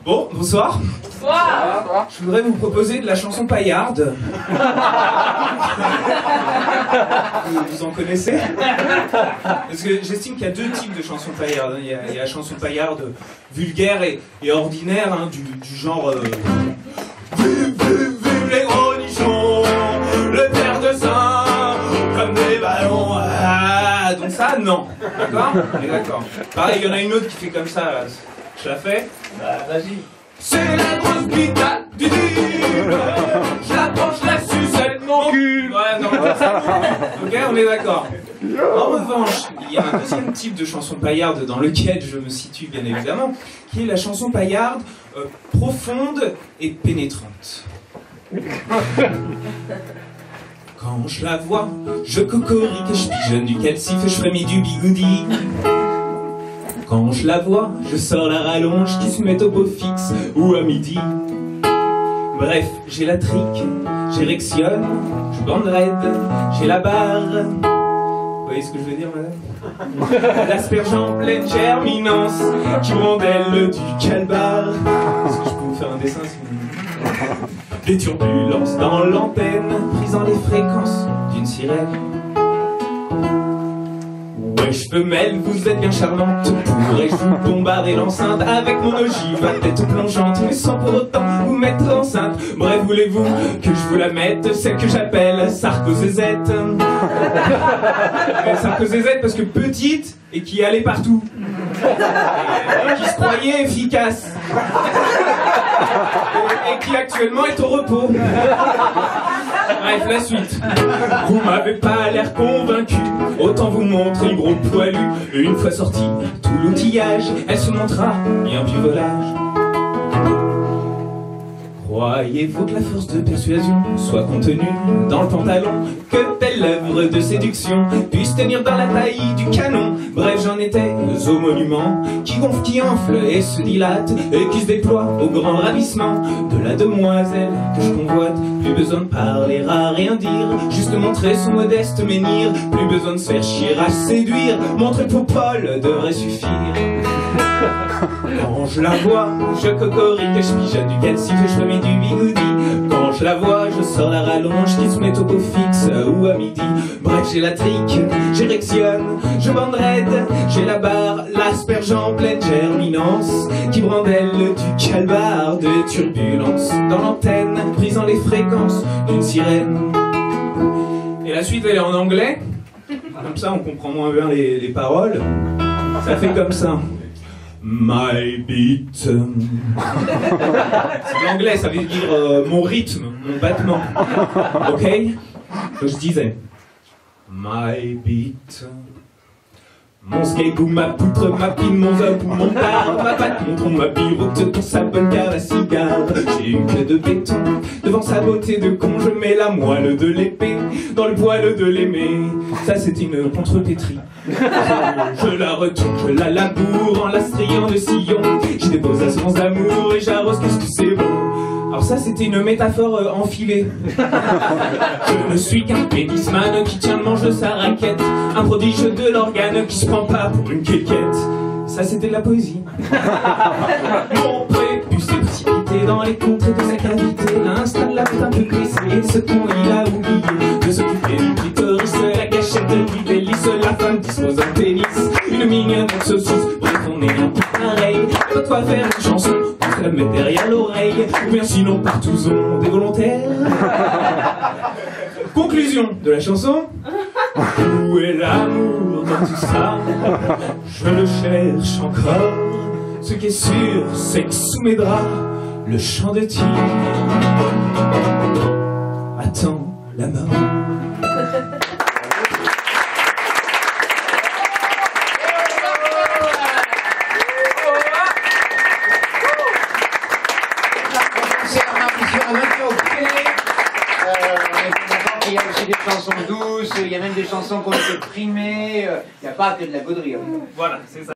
Bon, bonsoir. Bonsoir. Je voudrais vous proposer de la chanson paillarde. Vous en connaissez? Parce que j'estime qu'il y a deux types de chansons paillardes. Il y a la chanson paillarde vulgaire et ordinaire, hein, du genre... Vive les gros nichons, le père de Saint, comme des ballons. Ah, donc ça, non. D'accord? On est d'accord. Pareil, il y en a une autre qui fait comme ça, là. Je la fais? Bah, vas-y. C'est la grosse bite du diable. Je la penche, la sucette, mon cul. Ouais, non, ça. Ok, on est d'accord. En revanche, il y a un deuxième type de chanson paillarde dans lequel je me situe bien évidemment, qui est la chanson paillarde profonde et pénétrante. Quand je la vois, je cocorique et je pigeonne du calcif et je frémis du bigoudi. Quand je la vois, je sors la rallonge qui se met au beau fixe ou à midi. Bref, j'ai la trique, j'érectionne, je bande raide, j'ai la barre. Vous voyez ce que je veux dire, madame? L'asperge en pleine germinance qui rondelle du calbar. Est-ce que je peux vous faire un dessin si vous... Des turbulences dans l'antenne, brisant les fréquences d'une sirène. Wesh femelle, vous êtes bien charmante. Pourrais-je vous bombarder l'enceinte avec mon ogive à tête plongeante, mais sans pour autant vous mettre enceinte? Bref, voulez-vous que je vous la mette, celle que j'appelle Sarkozésette? Sarkozésette parce que petite et qui allait partout. Et qui se croyait efficace. Et qui actuellement est au repos. Bref, la suite. Vous m'avez pas l'air convaincu, autant vous montrer le gros poilu. Une fois sorti tout l'outillage, elle se montrera bien plus volage. Croyez-vous que la force de persuasion soit contenue dans le pantalon, que telle œuvre de séduction puisse tenir dans la taille du canon? Bref, j'en étais au monument qui gonfle, qui enfle et se dilate et qui se déploie au grand ravissement de la demoiselle que je convoite. Plus besoin de parler à rien dire, juste montrer son modeste menhir. Plus besoin de se faire chier à séduire, montrer pour Paul devrait suffire. Quand je la vois, je cocorique et je pigeonne du calcif et je remets du bigoudi. Quand je la vois, je sors la rallonge qui se met au beau fixe ou à midi. Bref, j'ai la trique, j'érectionne, je bande raide, j'ai la barre, l'asperge en pleine germinance qui brandelle du calbar de turbulences dans l'antenne, brisant les fréquences d'une sirène. Et la suite, elle est en anglais. Comme ça, on comprend moins bien les paroles. Ça fait comme ça. My beat. C'est l'anglais, ça veut dire mon rythme, mon battement. Ok? Donc je disais my beat. Mon skate ou ma poutre, ma pine, mon up ou mon bar, ma patte, mon tronc, ma piroute dans sa bonne cave à cigare. J'ai une clé de béton, devant sa beauté de con, je mets la moelle de l'épée dans le poil de l'aimer. Ça c'est une contrepétrie. Je la retourne, je la laboure en la striant de sillon. J'y dépose la semence d'amour et j'arrose, qu'est-ce que c'est bon. Alors ça c'était une métaphore enfilée. Je ne suis qu'un pénisman qui tient le manche de sa raquette, un prodige de l'organe qui se prend pas pour une quéquette. Ça c'était de la poésie. Mon prépuce s'est précipité dans les contrées de sa cavité. L'instinct de la tête un peu glissé, et ce ton il a oublié de s'occuper du clitoris, la gâchette de l'ibellis. La femme dispose d'un pénis, une mignonne saucisse. Bref on est un peu pareil. Pas toi faire une chanson, on se la met derrière l'oreille, ou bien sinon partouzon des volontaires. Conclusion de la chanson. Où est l'amour dans tout ça? Je le cherche encore. Ce qui est sûr, c'est que sous mes draps, le chant de tir attend la mort. Il y a aussi des chansons douces, il y a même des chansons qu'on peut primer, il n'y a pas que de la gauderie. Voilà, c'est ça.